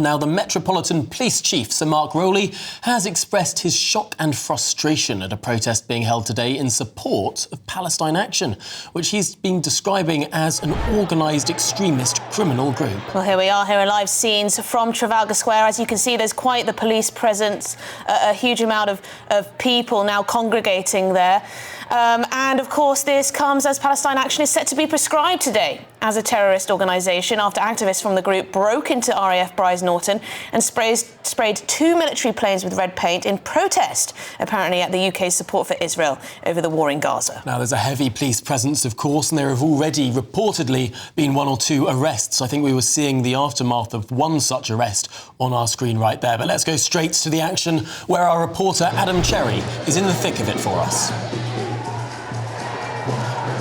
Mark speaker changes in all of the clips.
Speaker 1: Now, the Metropolitan Police Chief, Sir Mark Rowley, has expressed his shock and frustration at a protest being held today in support of Palestine Action, which he's been describing as an organised extremist criminal group.
Speaker 2: Well, here we are, here are live scenes from Trafalgar Square. As you can see, there's quite the police presence, a huge amount of people now congregating there. And, of course, this comes as Palestine Action is set to be proscribed today as a terrorist organisation after activists from the group broke into RAF Brize Norton and sprayed 2 military planes with red paint in protest, apparently, at the UK's support for Israel over the war in Gaza.
Speaker 1: Now, there's a heavy police presence, of course, and there have already reportedly been 1 or 2 arrests. I think we were seeing the aftermath of one such arrest on our screen right there. But let's go straight to the action, where our reporter Adam Cherry is in the thick of it for us.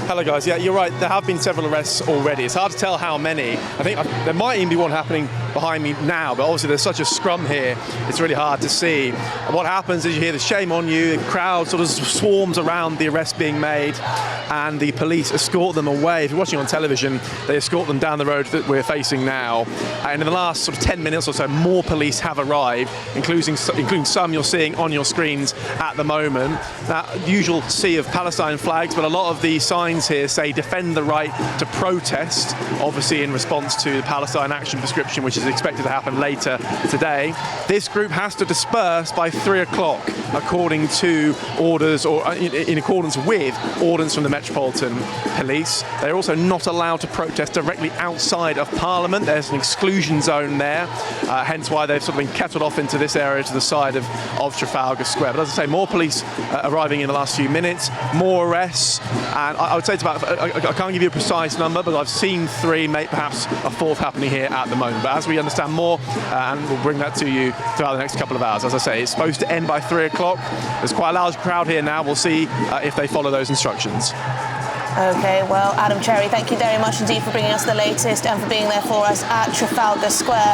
Speaker 3: Hello guys, yeah, you're right, there have been several arrests already. It's hard to tell how many. I think there might even be one happening behind me now, but obviously there's such a scrum here, it's really hard to see. And what happens is you hear the shame on you, the crowd sort of swarms around the arrest being made, and the police escort them away. If you're watching on television, they escort them down the road that we're facing now. And in the last sort of 10 minutes or so, more police have arrived, including some you're seeing on your screens at the moment. That usual sea of Palestine flags, but a lot of the signs here say defend the right to protest, obviously in response to the Palestine Action prescription, which is expected to happen later today. This group has to disperse by 3 o'clock, according to orders, or in accordance with orders from the Metropolitan Police. They're also not allowed to protest directly outside of Parliament. There's an exclusion zone there, hence why they've sort of been kettled off into this area to the side of Trafalgar Square. But as I say, more police arriving in the last few minutes, more arrests, and I would say it's about, I can't give you a precise number, but I've seen 3, maybe perhaps a 4th happening here at the moment. But as we understand more, and we'll bring that to you throughout the next couple of hours. As I say, it's supposed to end by 3 o'clock. There's quite a large crowd here now. We'll see if they follow those instructions.
Speaker 2: OK, well, Adam Cherry, thank you very much indeed for bringing us the latest and for being there for us at Trafalgar Square.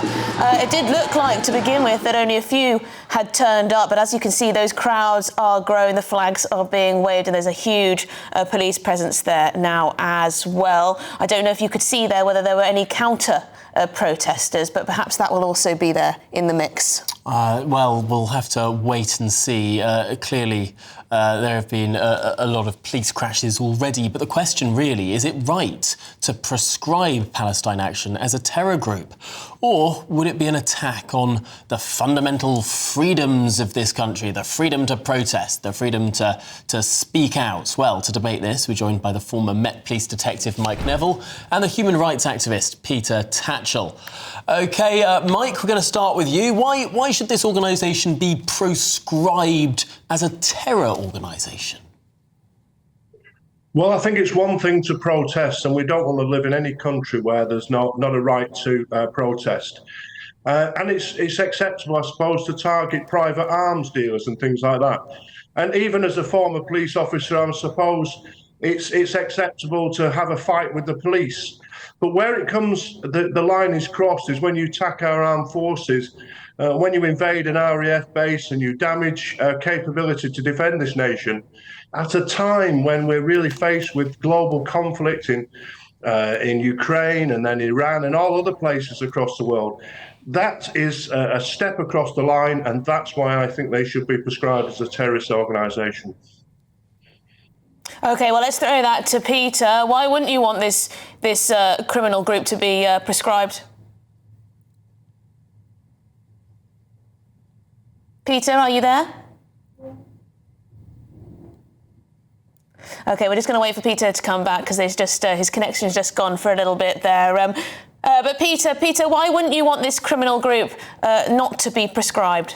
Speaker 2: It did look like, to begin with, that only a few had turned up, but as you can see, those crowds are growing, the flags are being waved, and there's a huge police presence there now as well. I don't know if you could see there whether there were any counter protesters, but perhaps that will also be there in the mix.
Speaker 1: Well, we'll have to wait and see. Clearly, there have been a lot of police crashes already, but the question really, is it right to proscribe Palestine Action as a terror group? Or would it be an attack on the fundamental freedoms of this country, the freedom to protest, the freedom to speak out? Well, to debate this, we're joined by the former Met Police detective Mike Neville and the human rights activist Peter Tatchell. OK, Mike, we're going to start with you. Why should this organisation be proscribed as a terror organisation?
Speaker 4: Well, I think it's one thing to protest, and we don't want to live in any country where there's not a right to protest. And it's acceptable, I suppose, to target private arms dealers and things like that. And even as a former police officer, I suppose it's acceptable to have a fight with the police. But where it comes, the line is crossed, is when you attack our armed forces, when you invade an RAF base and you damage capability to defend this nation, at a time when we're really faced with global conflict in Ukraine and then Iran and all other places across the world. That is a step across the line, and that's why I think they should be prescribed as a terrorist organisation.
Speaker 2: OK, well, let's throw that to Peter. Why wouldn't you want this criminal group to be prescribed? Peter, are you there? OK, we're just going to wait for Peter to come back because there's just his connection's just gone for a little bit there. But Peter, why wouldn't you want this criminal group not to be prescribed?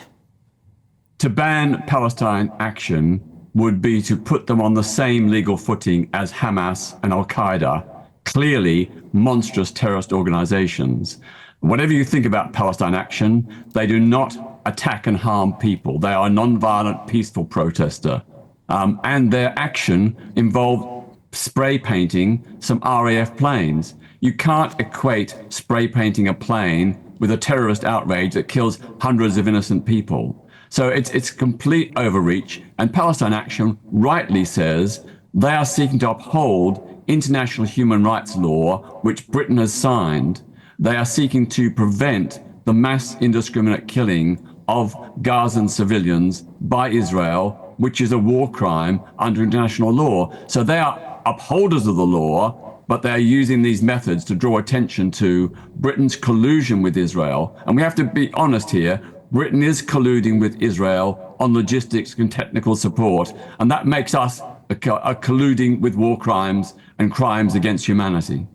Speaker 5: To ban Palestine Action would be to put them on the same legal footing as Hamas and Al-Qaeda, clearly monstrous terrorist organizations. Whatever you think about Palestine Action, they do not attack and harm people. They are a non-violent, peaceful protester. And their action involved spray painting some RAF planes. You can't equate spray painting a plane with a terrorist outrage that kills hundreds of innocent people. So it's complete overreach, and Palestine Action rightly says they are seeking to uphold international human rights law, which Britain has signed. They are seeking to prevent the mass indiscriminate killing of Gazan civilians by Israel, which is a war crime under international law. So they are upholders of the law, but they're using these methods to draw attention to Britain's collusion with Israel. And we have to be honest here, Britain is colluding with Israel on logistics and technical support, and that makes us colluding with war crimes and crimes against humanity.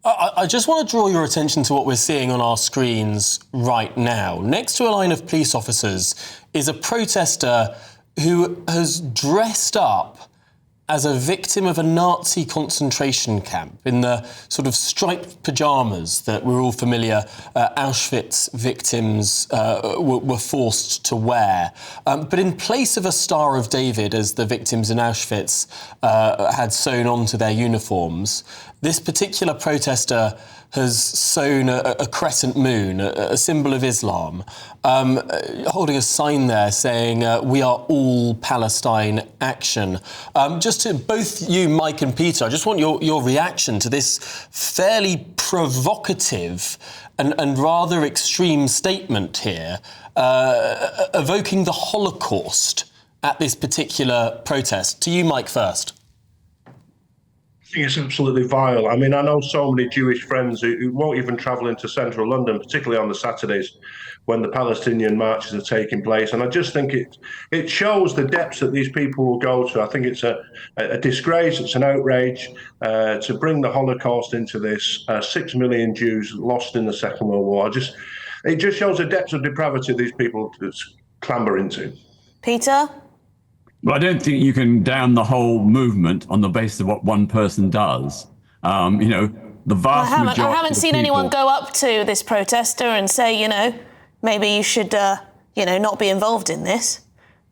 Speaker 1: I just want to draw your attention to what we're seeing on our screens right now. Next to a line of police officers is a protester who has dressed up as a victim of a Nazi concentration camp in the sort of striped pyjamas that we're all familiar Auschwitz victims were forced to wear. But in place of a Star of David, as the victims in Auschwitz had sewn onto their uniforms, this particular protester has sewn a crescent moon, a symbol of Islam, holding a sign there saying, "We are all Palestine Action." Just to both you, Mike and Peter, I just want your reaction to this fairly provocative and rather extreme statement here, evoking the Holocaust at this particular protest. To you, Mike, first.
Speaker 4: I think it's absolutely vile. I mean, I know so many Jewish friends who won't even travel into central London, particularly on the Saturdays when the Palestinian marches are taking place. And I just think it shows the depths that these people will go to. I think it's a disgrace, it's an outrage to bring the Holocaust into this. 6 million Jews lost in the Second World War. It just shows the depths of depravity these people clamber into.
Speaker 2: Peter?
Speaker 5: Well, I don't think you can damn the whole movement on the basis of what one person does. The vast majority.
Speaker 2: I haven't seen anyone go up to this protester and say, maybe you should, not be involved in this.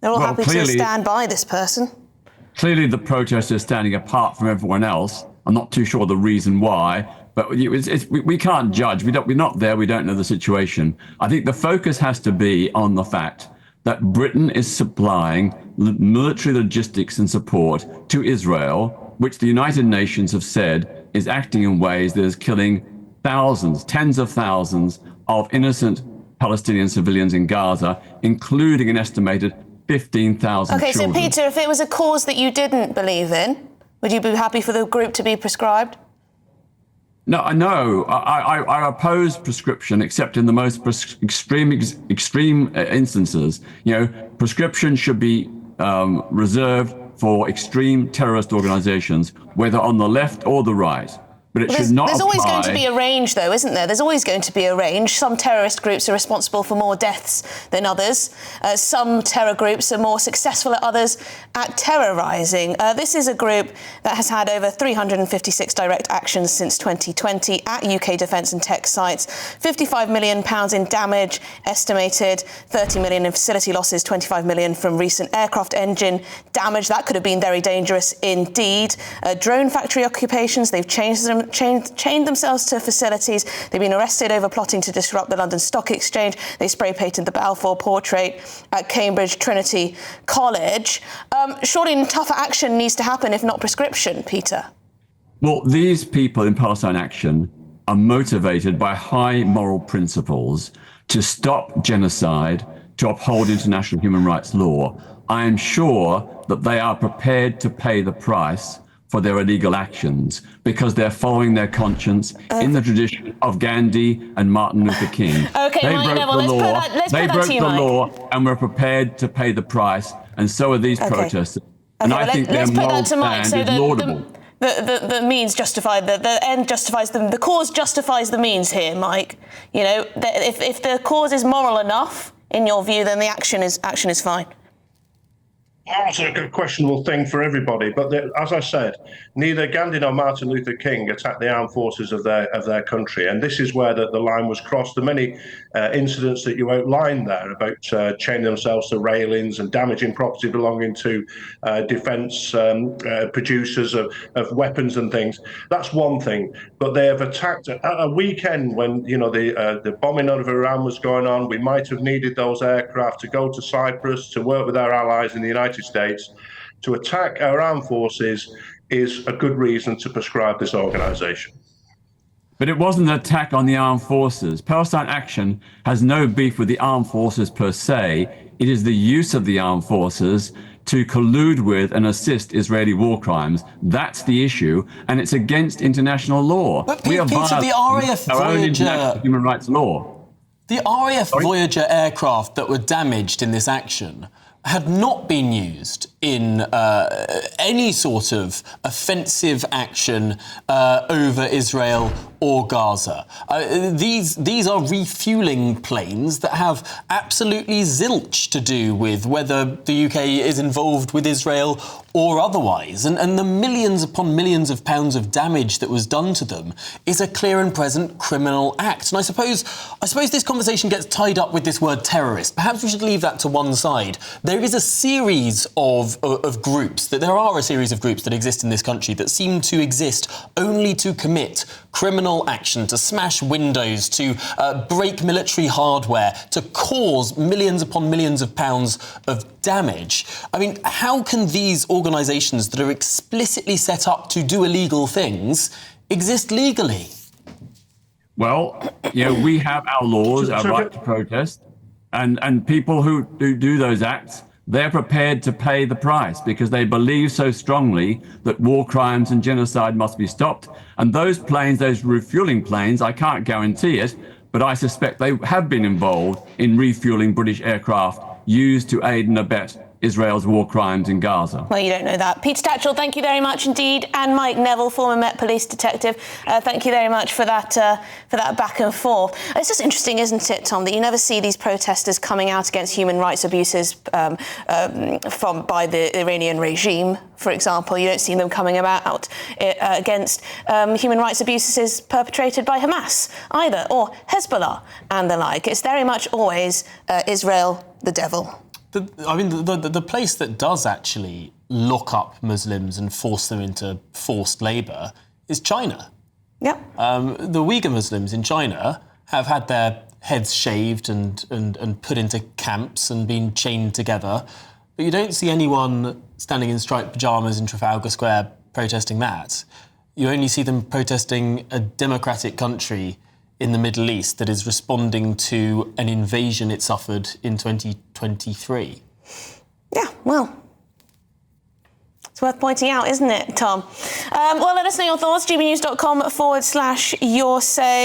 Speaker 2: They're all happy to stand by this person.
Speaker 5: Clearly, the protester is standing apart from everyone else. I'm not too sure the reason why, but we can't judge. We're not there. We don't know the situation. I think the focus has to be on the fact that Britain is supplying military logistics and support to Israel, which the United Nations have said is acting in ways that is killing thousands, tens of thousands of innocent Palestinian civilians in Gaza, including an estimated 15,000 children.
Speaker 2: So Peter, if it was a cause that you didn't believe in, would you be happy for the group to be proscribed?
Speaker 5: No, I oppose prescription, except in the most extreme instances. Prescription should be reserved for extreme terrorist organizations, whether on the left or the right. But it should not apply.
Speaker 2: There's always going to be a range, though, isn't there? There's always going to be a range. Some terrorist groups are responsible for more deaths than others. Some terror groups are more successful at others at terrorising. This is a group that has had over 356 direct actions since 2020 at UK defence and tech sites. £55 million in damage estimated, 30 million in facility losses, 25 million from recent aircraft engine damage. That could have been very dangerous indeed. Drone factory occupations, they've chained themselves to facilities. They've been arrested over plotting to disrupt the London Stock Exchange. They spray-painted the Balfour portrait at Cambridge Trinity College. Surely tougher action needs to happen, if not prescription, Peter.
Speaker 5: Well, these people in Palestine Action are motivated by high moral principles to stop genocide, to uphold international human rights law. I am sure that they are prepared to pay the price for their illegal actions because they're following their conscience in the tradition of Gandhi and Martin Luther King.
Speaker 2: Okay,
Speaker 5: they broke the law. They broke the law and were prepared to pay the price, and so are these protesters. And I think their moral stand is laudable.
Speaker 2: The means justify the end justifies the cause justifies the means here, Mike. If the cause is moral enough, in your view, then the action is fine.
Speaker 4: It's a questionable thing for everybody, but as I said, neither Gandhi nor Martin Luther King attacked the armed forces of their country, and this is where the line was crossed. The many incidents that you outlined there about chaining themselves to railings and damaging property belonging to defence producers of weapons and things, that's one thing. But they have attacked at a weekend when the bombing of Iran was going on. We might have needed those aircraft to go to Cyprus to work with our allies in the United States. To attack our armed forces is a good reason to proscribe this organisation.
Speaker 5: But it wasn't an attack on the armed forces. Palestine Action has no beef with the armed forces per se. It is the use of the armed forces to collude with and assist Israeli war crimes. That's the issue, and it's against international law.
Speaker 1: But Peter, the RAF
Speaker 5: our own
Speaker 1: Voyager,
Speaker 5: international human rights law.
Speaker 1: The RAF Voyager aircraft that were damaged in this action had not been used in any sort of offensive action over Israel or Gaza. These are refuelling planes that have absolutely zilch to do with whether the UK is involved with Israel or otherwise. And the millions upon millions of pounds of damage that was done to them is a clear and present criminal act. And I suppose this conversation gets tied up with this word terrorist. Perhaps we should leave that to one side. There is a series of groups, there are a series of groups that exist in this country that seem to exist only to commit criminal action, to smash windows, to break military hardware, to cause millions upon millions of pounds of damage. I mean, how can these organisations that are explicitly set up to do illegal things exist legally?
Speaker 5: Well, we have our laws, our right to protest, and people who do those acts, they're prepared to pay the price because they believe so strongly that war crimes and genocide must be stopped. And those planes, those refueling planes, I can't guarantee it, but I suspect they have been involved in refueling British aircraft used to aid and abet Israel's war crimes in Gaza.
Speaker 2: Well, you don't know that. Peter Tatchell, thank you very much indeed. And Mike Neville, former Met Police detective, thank you very much for that back and forth. It's just interesting, isn't it, Tom, that you never see these protesters coming out against human rights abuses by the Iranian regime, for example. You don't see them coming out against human rights abuses perpetrated by Hamas either, or Hezbollah and the like. It's very much always Israel the devil.
Speaker 1: The place that does actually lock up Muslims and force them into forced labour is China.
Speaker 2: Yep.
Speaker 1: The Uyghur Muslims in China have had their heads shaved and put into camps and been chained together, but you don't see anyone standing in striped pyjamas in Trafalgar Square protesting that. You only see them protesting a democratic country in the Middle East that is responding to an invasion it suffered in 2023.
Speaker 2: Yeah, well, it's worth pointing out, isn't it, Tom? Well, let us know your thoughts, gbnews.com/your say.